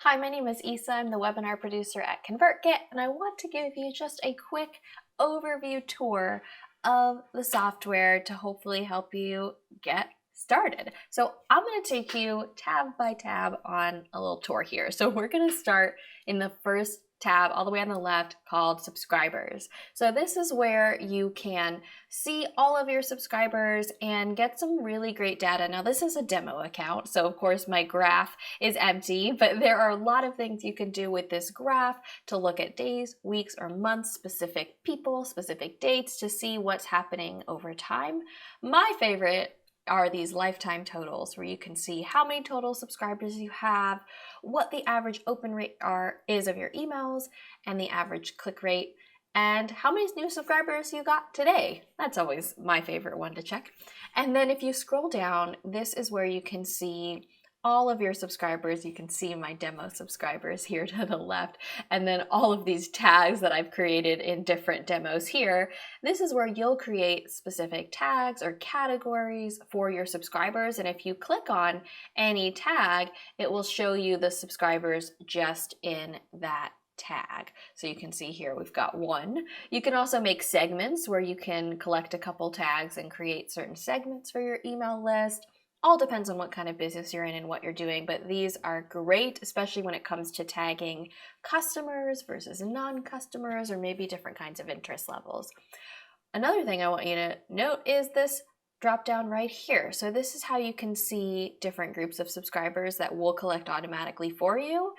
Hi, my name is Isa. I'm the webinar producer at ConvertKit, and I want to give you just a quick overview tour of the software to hopefully help you get started. So I'm going to take you tab by tab on a little tour here. So we're going to start in the first tab all the way on the left called subscribers. So this is where you can see all of your subscribers and get some really great data. Now this is a demo account, so of course my graph is empty, but there are a lot of things you can do with this graph to look at days, weeks, or months, specific people, specific dates to see what's happening over time. My favorite are these lifetime totals where you can see how many total subscribers you have, what the average open rate is of your emails, and the average click rate, and how many new subscribers you got today. That's always my favorite one to check. And then if you scroll down, this is where you can see all of your subscribers. You can see my demo subscribers here to the left, and then all of these tags that I've created in different demos here. This is where you'll create specific tags or categories for your subscribers, and if you click on any tag, it will show you the subscribers just in that tag. So you can see here we've got one. You can also make segments where you can collect a couple tags and create certain segments for your email list. All depends on what kind of business you're in and what you're doing, but these are great, especially when it comes to tagging customers versus non-customers or maybe different kinds of interest levels. Another thing I want you to note is this drop down right here. So this is how you can see different groups of subscribers that will collect automatically for you.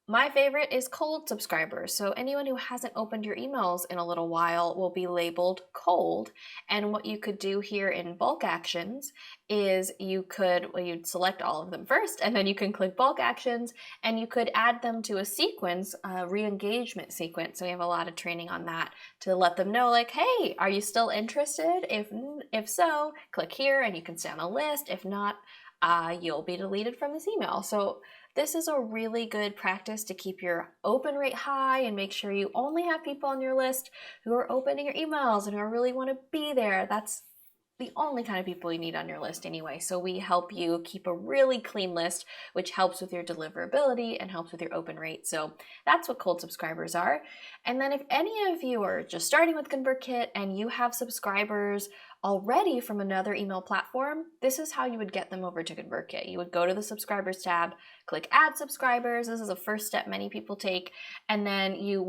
My favorite is cold subscribers. So anyone who hasn't opened your emails in a little while will be labeled cold. And what you could do here in bulk actions is you'd select all of them first, and then you can click bulk actions, and you could add them to a sequence, a re-engagement sequence. So we have a lot of training on that to let them know, like, hey, are you still interested? If so, click here and you can stay on the list. If not, you'll be deleted from this email. So this is a really good practice to keep your open rate high and make sure you only have people on your list who are opening your emails and who really want to be there. That's the only kind of people you need on your list anyway. So we help you keep a really clean list, which helps with your deliverability and helps with your open rate. So that's what cold subscribers are. And then if any of you are just starting with ConvertKit and you have subscribers already from another email platform, this is how you would get them over to ConvertKit. You would go to the subscribers tab, click add subscribers. This is a first step many people take. And then you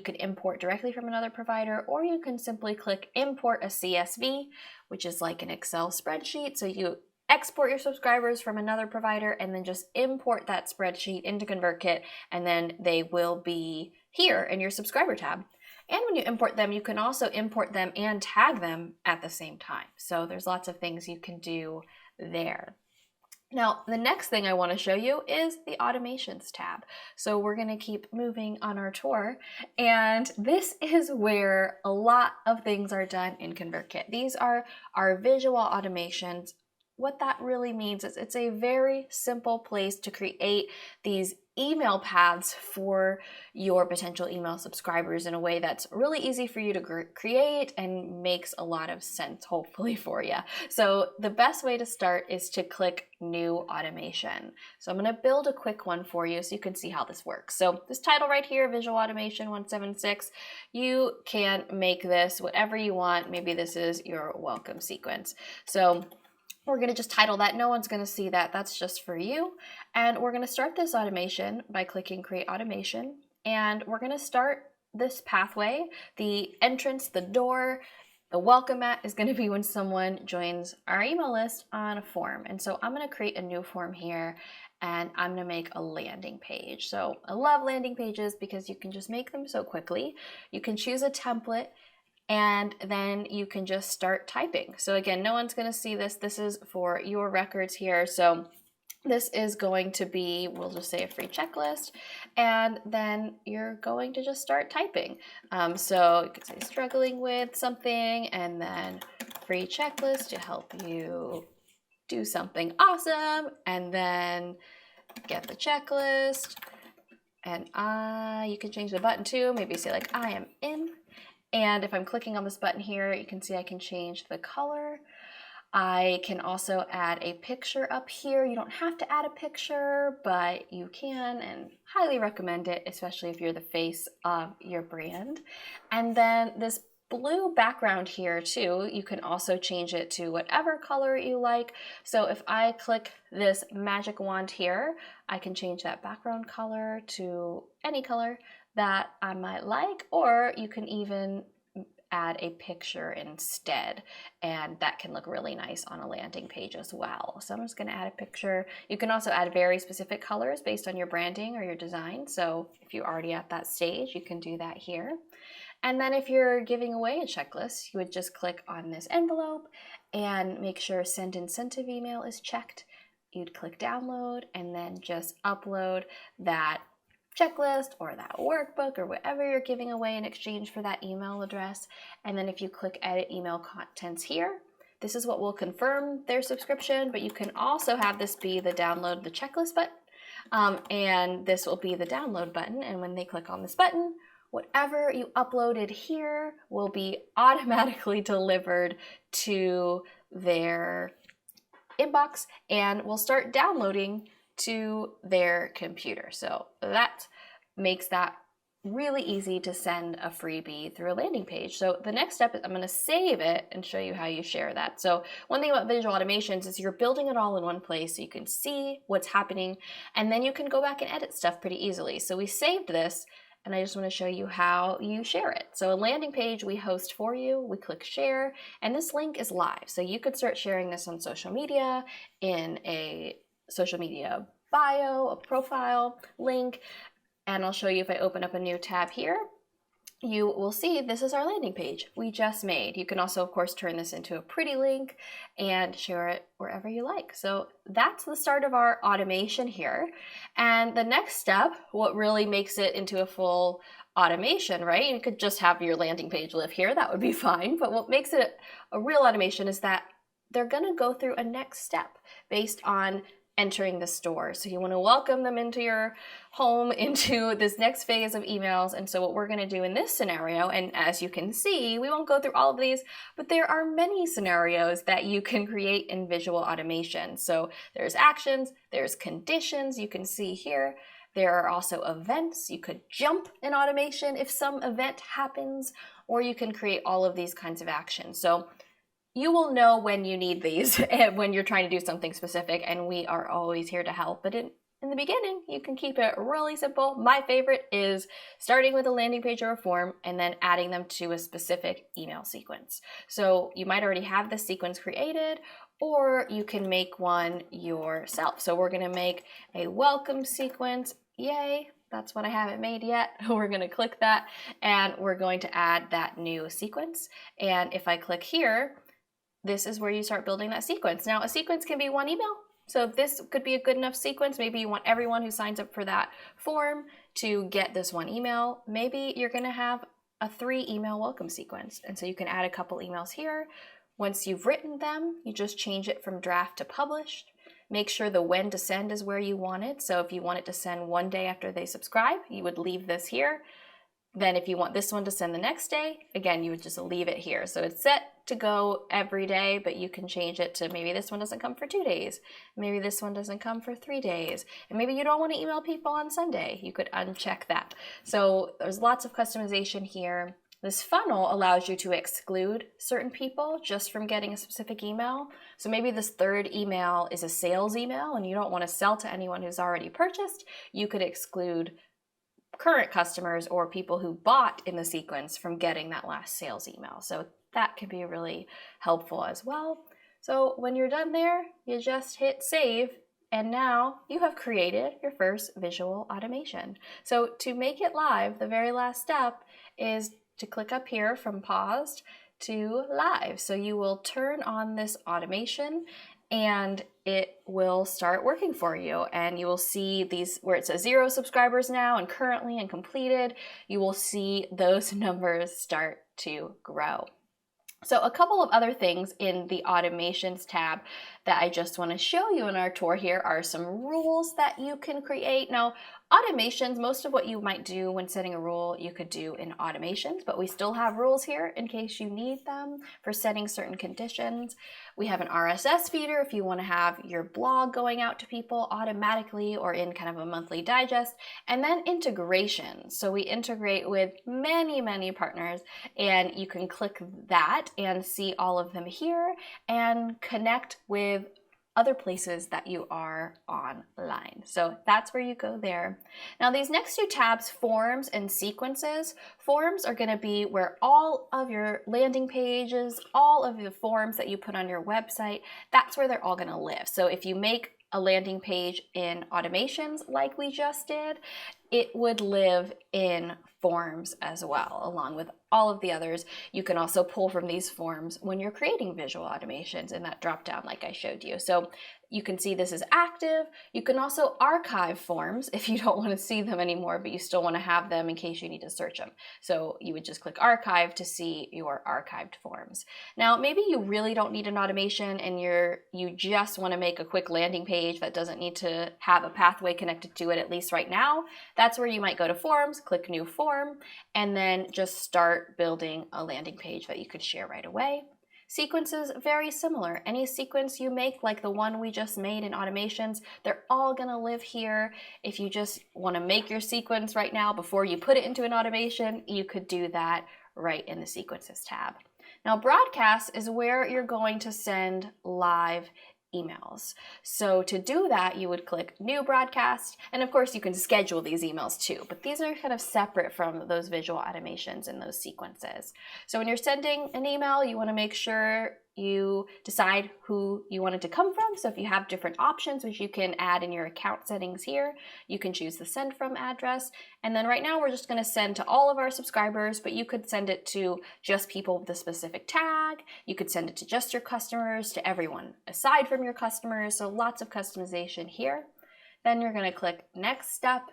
could import directly from another provider, or you can simply click import a CSV, which is like an Excel spreadsheet. So you export your subscribers from another provider and then just import that spreadsheet into ConvertKit, and then they will be here in your subscriber tab. And when you import them, you can also import them and tag them at the same time. So there's lots of things you can do there. Now, the next thing I want to show you is the automations tab. So we're going to keep moving on our tour. And this is where a lot of things are done in ConvertKit. These are our visual automations. What that really means is it's a very simple place to create these email paths for your potential email subscribers in a way that's really easy for you to create and makes a lot of sense, hopefully, for you. So the best way to start is to click New Automation. So I'm going to build a quick one for you so you can see how this works. So this title right here, Visual Automation 176, you can make this whatever you want. Maybe this is your welcome sequence. So we're going to just title that. No one's going to see that. That's just for you. And we're going to start this automation by clicking Create Automation. And we're going to start this pathway. The entrance, the door, the welcome mat is going to be when someone joins our email list on a form. And so I'm going to create a new form here, and I'm going to make a landing page. So I love landing pages because you can just make them so quickly. You can choose a template, and then you can just start typing. So again, no one's going to see this. This is for your records here. So this is going to be, we'll just say, a free checklist, and then you're going to just start typing. So you could say struggling with something, and then free checklist to help you do something awesome, and then get the checklist. And you can change the button too. Maybe say like, I am in. And if I'm clicking on this button here, you can see I can change the color. I can also add a picture up here. You don't have to add a picture, but you can, and highly recommend it, especially if you're the face of your brand. And then this blue background here too, you can also change it to whatever color you like. So if I click this magic wand here, I can change that background color to any color that I might like, or you can even add a picture instead, and that can look really nice on a landing page as well. So I'm just going to add a picture. You can also add very specific colors based on your branding or your design. So if you're already at that stage, you can do that here. And then if you're giving away a checklist, you would just click on this envelope and make sure send incentive email is checked. You'd click download and then just upload that checklist or that workbook or whatever you're giving away in exchange for that email address. And then if you click edit email contents here, this is what will confirm their subscription, but you can also have this be the download the checklist button, and this will be the download button. And when they click on this button, whatever you uploaded here will be automatically delivered to their inbox and will start downloading to their computer. So that makes that really easy to send a freebie through a landing page. So the next step is I'm going to save it and show you how you share that. So one thing about visual automations is you're building it all in one place so you can see what's happening, and then you can go back and edit stuff pretty easily. So we saved this, and I just want to show you how you share it. So a landing page we host for you, we click share, and this link is live. So you could start sharing this on social media, in a social media bio, a profile link, and I'll show you if I open up a new tab here, you will see this is our landing page we just made. You can also, of course, turn this into a pretty link and share it wherever you like. So that's the start of our automation here. And the next step, what really makes it into a full automation, right? You could just have your landing page live here, that would be fine. But what makes it a real automation is that they're gonna go through a next step based on entering the store. So you want to welcome them into your home, into this next phase of emails. And so what we're going to do in this scenario, and as you can see, we won't go through all of these, but there are many scenarios that you can create in visual automation. So there's actions, there's conditions, you can see here. There are also events. You could jump in automation if some event happens, or you can create all of these kinds of actions. So you will know when you need these when you're trying to do something specific, and we are always here to help. But in the beginning, you can keep it really simple. My favorite is starting with a landing page or a form and then adding them to a specific email sequence. So you might already have this sequence created, or you can make one yourself. So we're going to make a welcome sequence. Yay! That's what I haven't made yet. We're going to click that, and we're going to add that new sequence. And if I click here, this is where you start building that sequence. Now, a sequence can be one email. So this could be a good enough sequence. Maybe you want everyone who signs up for that form to get this one email. Maybe you're going to have a 3 email welcome sequence. And so you can add a couple emails here. Once you've written them, you just change it from draft to published. Make sure the when to send is where you want it. So if you want it to send one day after they subscribe, you would leave this here. Then if you want this one to send the next day, again, you would just leave it here. So it's set to go every day, but you can change it to maybe this one doesn't come for 2 days. Maybe this one doesn't come for 3 days. And maybe you don't want to email people on Sunday. You could uncheck that. So there's lots of customization here. This funnel allows you to exclude certain people just from getting a specific email. So maybe this 3rd email is a sales email and you don't want to sell to anyone who's already purchased. You could exclude current customers or people who bought in the sequence from getting that last sales email. So that can be really helpful as well. So when you're done there, you just hit save, and now you have created your first visual automation. So to make it live, the very last step is to click up here from paused to live. So you will turn on this automation and it will start working for you. And you will see these where it says 0 subscribers now and currently and completed, you will see those numbers start to grow. So a couple of other things in the automations tab that I just want to show you in our tour here are some rules that you can create. Now, Automations, most of what you might do when setting a rule, you could do in automations, but we still have rules here in case you need them for setting certain conditions. We have an RSS feeder if you want to have your blog going out to people automatically or in kind of a monthly digest. And then integration. So we integrate with many, many partners, and you can click that and see all of them here and connect with other places that you are online. So that's where you go there. Now these next two tabs, forms and sequences. Forms are going to be where all of your landing pages, all of the forms that you put on your website, that's where they're all going to live. So if you make a landing page in automations like we just did, it would live in forms as well, along with all of the others. You can also pull from these forms when you're creating visual automations in that drop down like I showed you. So you can see this is active. You can also archive forms if you don't want to see them anymore, but you still want to have them in case you need to search them. So you would just click archive to see your archived forms. Now, maybe you really don't need an automation and you just want to make a quick landing page that doesn't need to have a pathway connected to it, at least right now. That's where you might go to forms, click new form, and then just start building a landing page that you could share right away. Sequences, very similar. Any sequence you make, like the one we just made in automations, they're all gonna live here. If you just wanna make your sequence right now before you put it into an automation, you could do that right in the sequences tab. Now, broadcast is where you're going to send live emails. So to do that, you would click new broadcast, and of course you can schedule these emails too, but these are kind of separate from those visual automations and those sequences. So when you're sending an email, you want to make sure you decide who you want it to come from. So if you have different options, which you can add in your account settings here, you can choose the send from address. And then right now we're just going to send to all of our subscribers, but you could send it to just people with a specific tag. You could send it to just your customers, to everyone aside from your customers. So lots of customization here. Then you're going to click next step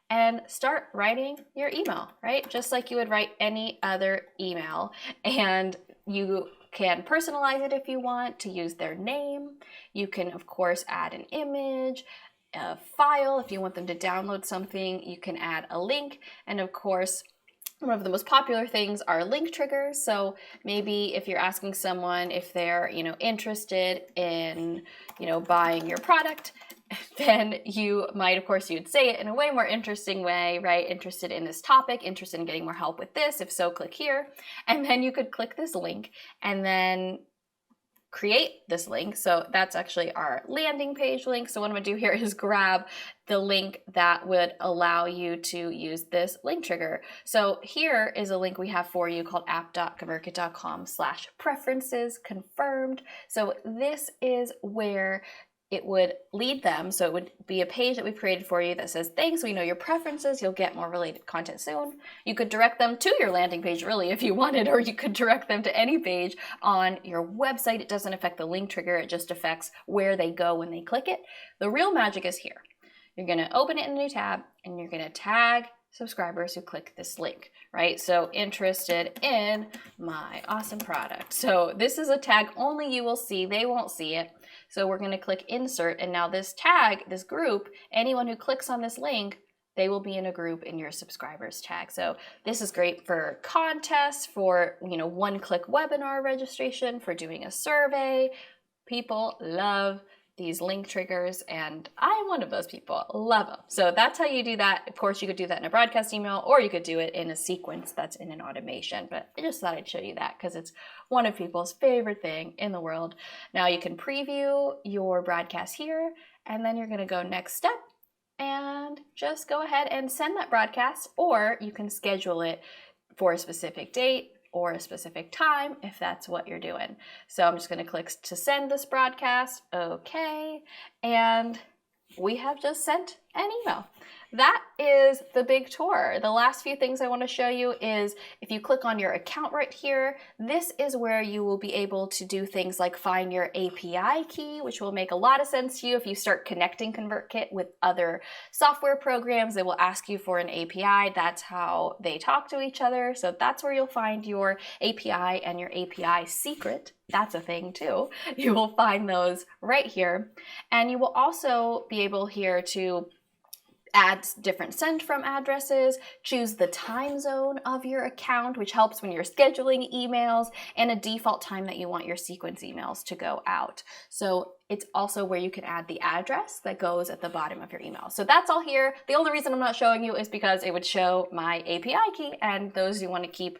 and start writing your email, right? Just like you would write any other email. And you can personalize it if you want to use their name. You can, of course, add an image, a file. If you want them to download something, you can add a link. And of course, one of the most popular things are link triggers. So maybe if you're asking someone if they're, interested in, buying your product, then you might, of course, you'd say it in a way more interesting way, right? Interested in this topic, interested in getting more help with this. If so, click here. And then you could click this link and then create this link. So that's actually our landing page link. So what I'm gonna do here is grab the link that would allow you to use this link trigger. So here is a link we have for you called app.convertkit.com/preferences confirmed. So this is where it would lead them. So it would be a page that we've created for you that says, thanks, we know your preferences, you'll get more related content soon. You could direct them to your landing page really if you wanted, or you could direct them to any page on your website. It doesn't affect the link trigger, it just affects where they go when they click it. The real magic is here. You're gonna open it in a new tab and you're gonna tag subscribers who click this link, right? So interested in my awesome product. So this is a tag only you will see, they won't see it. So we're going to click insert, and now this tag, this group, anyone who clicks on this link, they will be in a group in your subscribers tag. So this is great for contests, for one-click webinar registration, for doing a survey. People love these link triggers, and I'm one of those people. Love them. So that's how you do that. Of course, you could do that in a broadcast email, or you could do it in a sequence that's in an automation. But I just thought I'd show you that because it's one of people's favorite thing in the world. Now you can preview your broadcast here, and then you're going to go next step and just go ahead and send that broadcast, or you can schedule it for a specific date or a specific time if that's what you're doing. So I'm just going to click to send this broadcast. Okay. And we have just sent an email. That is the big tour. The last few things I want to show you is if you click on your account right here, this is where you will be able to do things like find your API key, which will make a lot of sense to you if you start connecting ConvertKit with other software programs. They will ask you for an API. That's how they talk to each other. So that's where you'll find your API and your API secret. That's a thing too. You will find those right here. And you will also be able here to add different send from addresses, choose the time zone of your account, which helps when you're scheduling emails, and a default time that you want your sequence emails to go out. So it's also where you can add the address that goes at the bottom of your email. So that's all here. The only reason I'm not showing you is because it would show my API key, and those you want to keep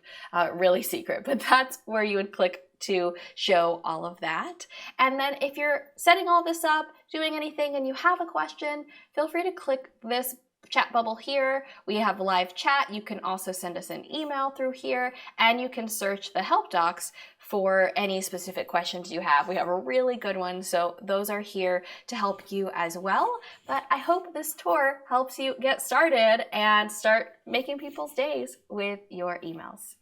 really secret, but that's where you would click to show all of that. And then if you're setting all this up, doing anything, and you have a question, feel free to click this chat bubble here. We have live chat. You can also send us an email through here, and you can search the help docs for any specific questions you have. We have a really good one, so those are here to help you as well. But I hope this tour helps you get started and start making people's days with your emails.